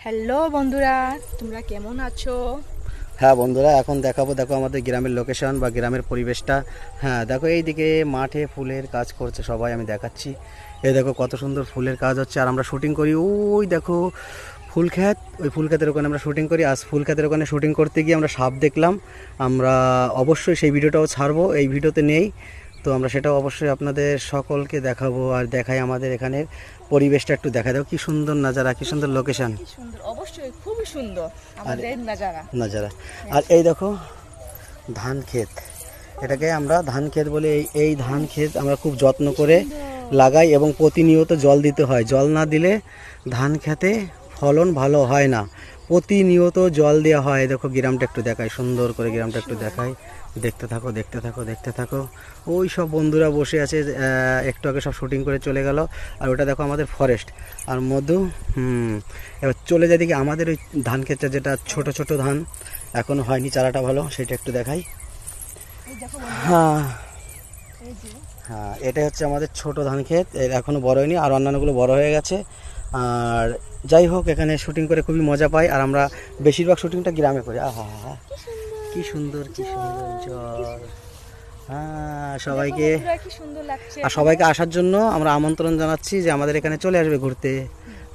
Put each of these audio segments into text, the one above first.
Hello বন্ধুরা, তোমরা কেমন আছো? হ্যাঁ বন্ধুরা, এখন দেখাবো, দেখো আমাদের গ্রামের লোকেশন বা গ্রামের পরিবেশটা। হ্যাঁ দেখো, এইদিকে মাঠে ফুলের কাজ করছে সবাই, আমি দেখাচ্ছি। এই দেখো কত সুন্দর ফুলের কাজ হচ্ছে, আর আমরা শুটিং করি। ওই দেখো ফুল ক্ষেত, ওই ফুল ক্ষেতের ওখানে আমরা শুটিং করি। আজ ফুল ক্ষেতের ওখানে শুটিং করতে গিয়ে আমরা সাপ দেখলাম। আমরা অবশ্যই সেই ভিডিওটাও ছাড়বো, এই ভিডিওতে নেই তো আমরা সেটাও অবশ্যই আপনাদের সকলকে দেখাবো। আর দেখাই আমাদের এখানের পরিবেশটা, একটু দেখা দাও, কি সুন্দর নাজারা, কি সুন্দর লোকেশন। কি সুন্দর, অবশ্যই খুবই সুন্দর আমাদের নাজারা। নাজারা। আর এই দেখো ধান ক্ষেত, এটাকে আমরা ধান ক্ষেত বলি। এই ধান ক্ষেত আমরা খুব যত্ন করে লাগাই এবং প্রতিনিয়ত জল দিতে হয়। জল না দিলে ধান খেতে ফলন ভালো হয় না, প্রতিনিয়ত জল দেওয়া হয়। দেখো গ্রামটা একটু দেখাই, সুন্দর করে গ্রামটা একটু দেখাই। দেখতে থাকো, দেখতে থাকো, দেখতে থাকো। ওই সব বন্ধুরা বসে আছে, একটু আগে সব শুটিং করে চলে গেল। আর ওটা দেখো আমাদের ফরেস্ট আর মধু। এবার চলে যায় দেখি আমাদের ওই ধান ক্ষেতটা, যেটা ছোট ছোট ধান এখনো হয়নি, চারাটা ভালো, সেটা একটু দেখাই। হ্যাঁ হ্যাঁ, এটাই হচ্ছে আমাদের ছোট ধান ক্ষেত, এর এখনো বড় হয়নি, আর অন্যান্যগুলো বড় হয়ে গেছে। আর যাই হোক, এখানে শুটিং করে খুবই মজা পাই, আর আমরা বেশিরভাগ শুটিংটা গ্রামে করি। আহা হা, কি সুন্দর, কি সুন্দর জল। হ্যাঁ সবাইকে, কি সুন্দর লাগছে। আর সবাইকে আসার জন্য আমরা আমন্ত্রণ জানাচ্ছি যে আমাদের এখানে চলে আসবে ঘুরতে।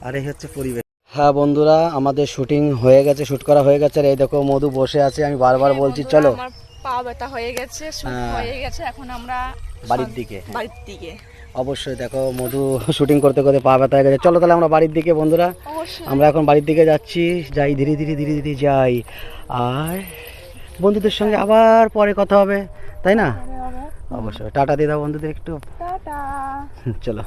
আর এই হচ্ছে পরিবেশ। হ্যাঁ বন্ধুরা, আমাদের শুটিং হয়ে গেছে, শ্যুট করা হয়ে গেছে। আর এই দেখো মধু বসে আছে, আমি বারবার বলছি চলো। আমার পা ব্যথা হয়ে গেছে, হয়ে গেছে, এখন আমরা বাড়ির দিকে। বাড়ির দিকে অবশ্যই দেখো মধু শুটিং করতে করতে পা ব্যথা হয়ে গেছে। চলো তাহলে আমরা বাড়ির দিকে বন্ধুরা, অবশ্যই আমরা এখন বাড়ির দিকে যাচ্ছি। যাই ধীরে ধীরে ধীরে ধীরে যাই, আর বন্ধুদের সঙ্গে আবার পরে কথা হবে, তাই না? অবশ্যই টাটা দিয়ে দাও বন্ধুদের একটু। টাটা। চলো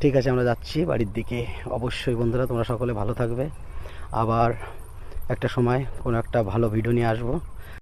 ঠিক আছে, আমরা যাচ্ছি বাড়ির দিকে। অবশ্যই বন্ধুরা, তোমরা সকলে ভালো থাকবে। আবার একটা সময় কোনো একটা ভালো ভিডিও নিয়ে আসবো।